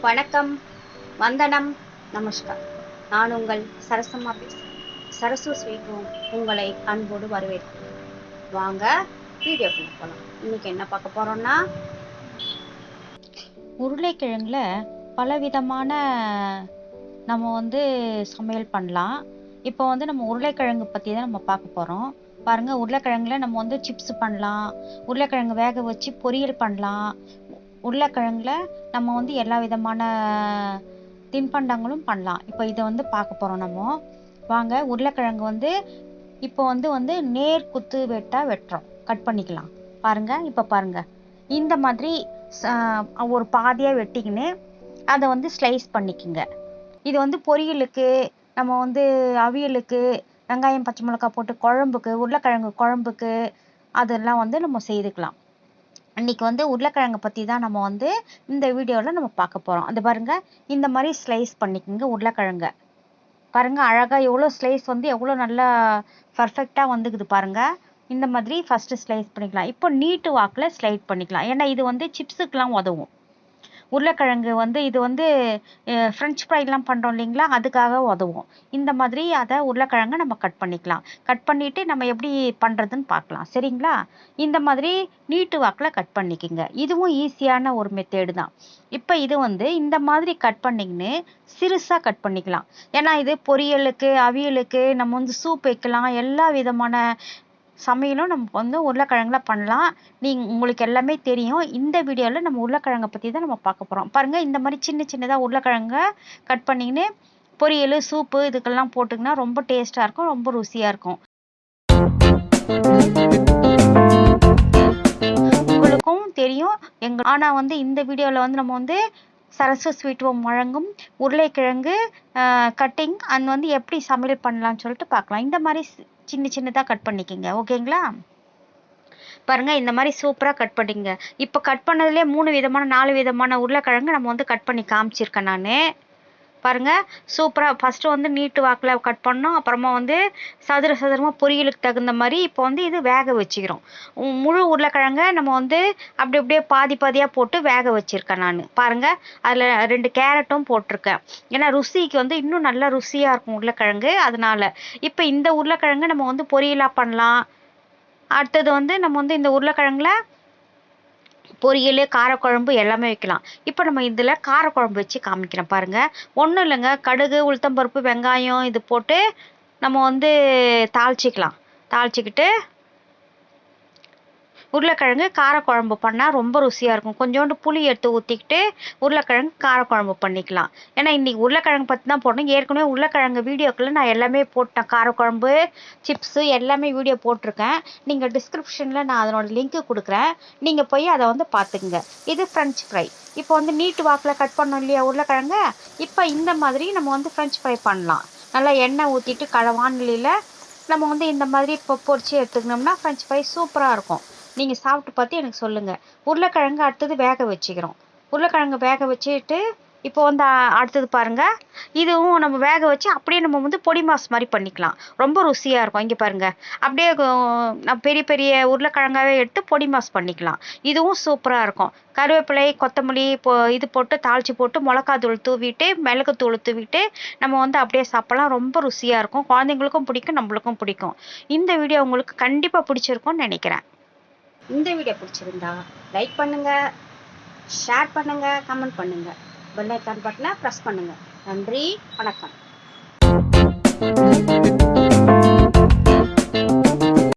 வணக்கம், வந்தனம், நமஸ்கார். நான் உங்கள் சரசம்மா பேசுகிறேன். சரசு ஸ்வீட் ஹோம் உங்களை அன்போடு வரவேற்கிறேன். வாங்க வீடியோக்குள்ள போகலாம். இன்னைக்கு என்ன பார்க்க போறோம்னா, உருளைக்கிழங்குல பலவிதமான நம்ம சமையல் பண்ணலாம். இப்போ நம்ம உருளைக்கிழங்கு பற்றி தான் நம்ம பார்க்க போகிறோம். பாருங்க, உருளைக்கிழங்குல நம்ம சிப்ஸ் பண்ணலாம், உருளைக்கிழங்கு வேக வச்சு பொரியல் பண்ணலாம், உருளைக்கிழங்குல நம்ம எல்லா விதமான தின்பண்டங்களும் பண்ணலாம். இப்போ இதை பார்க்க போகிறோம் நம்ம. வாங்க, உருளைக்கிழங்கு இப்போ நேர் குத்து வெட்டுறோம், கட் பண்ணிக்கலாம். பாருங்க, இப்போ பாருங்க, இந்த மாதிரி ஒரு பாதியாக வெட்டிக்கின்னு அதை ஸ்லைஸ் பண்ணிக்கோங்க. இது பொரியலுக்கு, நம்ம அவியலுக்கு, வெங்காயம் பச்சை மிளகாய் போட்டு குழம்புக்கு, உருளைக்கிழங்கு குழம்புக்கு அதெல்லாம் நம்ம செய்துக்கலாம். இன்னைக்கு உருளைக்கிழங்கை பற்றி தான் நம்ம இந்த வீடியோவில் நம்ம பார்க்க போகிறோம். அது பாருங்க, இந்த மாதிரி ஸ்லைஸ் பண்ணிக்கோங்க உருளைக்கிழங்க. பாருங்க, அழகாக எவ்வளோ ஸ்லைஸ் எவ்வளோ நல்லா பர்ஃபெக்டாக வந்துக்குது பாருங்க. இந்த மாதிரி ஃபஸ்ட்டு ஸ்லைஸ் பண்ணிக்கலாம். இப்போ நீட்டு வாக்கில் ஸ்லைட் பண்ணிக்கலாம். ஏன்னா இது சிப்ஸுக்கெலாம் உதவும். உருளைக்கிழங்கு இது ஃப்ரெஞ்ச் ஃப்ரைலாம் பண்ணுறோம் இல்லைங்களா, அதுக்காக உதவும். இந்த மாதிரி அதை உருளைக்கிழங்கை நம்ம கட் பண்ணிக்கலாம். கட் பண்ணிவிட்டு நம்ம எப்படி பண்ணுறதுன்னு பார்க்கலாம், சரிங்களா? இந்த மாதிரி நீட்டு வாக்கில் கட் பண்ணிக்கோங்க. இதுவும் ஈஸியான ஒரு மெத்தேடு தான். இப்போ இது இந்த மாதிரி கட் பண்ணிங்கன்னு சிறுசாக கட் பண்ணிக்கலாம். ஏன்னா இது பொரியலுக்கு, அவியலுக்கு, நம்ம சூப் வைக்கலாம், எல்லா விதமான சமையலும் நம்ம உருளைக்கிழங்குல பண்ணலாம். உங்களுக்கு எல்லாமே தெரியும். இந்த வீடியோவில் நம்ம உருளைக்கிழங்கை பற்றி தான் நம்ம பார்க்க போகிறோம். பாருங்கள், இந்த மாதிரி சின்ன சின்னதாக உருளைக்கிழங்கை கட் பண்ணிங்கன்னு பொரியல், சூப்பு இதுக்கெல்லாம் போட்டுங்கன்னா ரொம்ப டேஸ்ட்டாக இருக்கும், ரொம்ப ருசியாக இருக்கும். உங்களுக்கும் தெரியும் ஆனால் இந்த வீடியோவில் நம்ம சரசு ஸ்வீட் ஹோம் வழங்கும் உருளைக்கிழங்கு கட்டிங் அது எப்படி சமையல் பண்ணலாம்னு சொல்லிட்டு பார்க்கலாம். இந்த மாதிரி சின்ன சின்னதாக கட் பண்ணிக்கோங்க, ஓகேங்களா? பாருங்க, இந்த மாதிரி சூப்பராக கட் பண்ணிங்க. இப்போ கட் பண்ணதுலேயே 3 விதமான 4 விதமான உருளைக்கிழங்கு நம்ம கட் பண்ணி காமிச்சிருக்கேன் நான். பாருங்க, சூப்பராக ஃபஸ்ட்டு நீட்டு வாக்கில் கட் பண்ணோம். அப்புறமா சதுரமாக பொரியலுக்கு தகுந்த மாதிரி இப்போ இது வேக வச்சுக்கிறோம். முழு உருளைக்கிழங்கை நம்ம அப்படி அப்படியே பாதி பாதியாக போட்டு வேக வச்சுருக்கேன் நான். பாருங்கள், அதில் 2 கேரட்டும் போட்டிருக்கேன். ஏன்னா ருசிக்கு இன்னும் நல்லா ருசியாக இருக்கும் உருளைக்கிழங்கு, அதனால். இப்போ இந்த உருளைக்கிழங்கு நம்ம பொரியலாக பண்ணலாம். அடுத்தது நம்ம இந்த உருளைக்கிழங்குல பொரியல், காரக்குழம்பு எல்லாமே வைக்கலாம். இப்போ நம்ம இதில் காரக்குழம்பு வச்சு காமிக்கிறேன் பாருங்கள். ஒன்றும் இல்லைங்க, கடுகு, உளுத்தம்பருப்பு, வெங்காயம் இது போட்டு நம்ம தாளிச்சிக்கலாம். தாளிச்சிக்கிட்டு உருளைக்கிழங்கு காரக்குழம்பு பண்ணால் ரொம்ப ருசியாக இருக்கும். கொஞ்சோண்டு புளி எடுத்து ஊற்றிக்கிட்டு உருளைக்கிழங்கு காரக்குழம்பு பண்ணிக்கலாம். ஏன்னா இன்றைக்கி உருளைக்கிழங்கு பற்றி தான் போடணும். ஏற்கனவே உருளைக்கிழங்கு வீடியோக்குள்ளே நான் எல்லாமே போட்டேன். காரக்குழம்பு, சிப்ஸு எல்லாமே வீடியோ போட்டிருக்கேன். நீங்கள் டிஸ்கிரிப்ஷனில் நான் அதனோட லிங்க்கு கொடுக்குறேன், நீங்கள் போய் அதை பார்த்துக்குங்க. இது ஃப்ரெஞ்ச் ஃப்ரை. இப்போ நீட்டு வாக்கில் கட் பண்ணோம் இல்லையா உருளைக்கிழங்கு, இப்போ இந்த மாதிரி நம்ம ஃப்ரெஞ்ச் ஃப்ரை பண்ணலாம். நல்லா எண்ணெய் ஊற்றிட்டு வானிலையில் நம்ம இந்த மாதிரி இப்போ பொரிச்சு எடுத்துக்கணும்னா ஃப்ரெஞ்ச் ஃப்ரை சூப்பராக இருக்கும். நீங்கள் சாப்பிட்டு பார்த்து எனக்கு சொல்லுங்கள். உருளைக்கிழங்கு அடுத்தது வேக வச்சுக்கிறோம். உருளைக்கிழங்கு வேக வச்சுட்டு இப்போ அடுத்தது பாருங்கள், இதுவும் நம்ம வேக வச்சு அப்படியே நம்ம பொடி மாஸ் மாதிரி பண்ணிக்கலாம். ரொம்ப ருசியாக இருக்கும். இங்கே பாருங்கள், அப்படியே பெரிய பெரிய உருளைக்கிழங்காவே எடுத்து பொடி மாஸ் பண்ணிக்கலாம். இதுவும் சூப்பராக இருக்கும். கருவேப்பிலை, கொத்தமல்லி இது போட்டு தாளித்து போட்டு மிளகாத்தூள் தூவிட்டு, மிளகுத்தூள் தூவிட்டு நம்ம அப்படியே சாப்பிட்லாம். ரொம்ப ருசியாக இருக்கும். குழந்தைங்களுக்கும் பிடிக்கும், நம்மளுக்கும் பிடிக்கும். இந்த வீடியோ உங்களுக்கு கண்டிப்பாக பிடிச்சிருக்கும்னு நினைக்கிறேன். இந்த வீடியோ பிடிச்சிருந்தா லைக் பண்ணுங்க, ஷேர் பண்ணுங்க, கமெண்ட் பண்ணுங்க, பெல் ஐக்கான் பட்டனை ப்ரெஸ் பண்ணுங்க. நன்றி, வணக்கம்.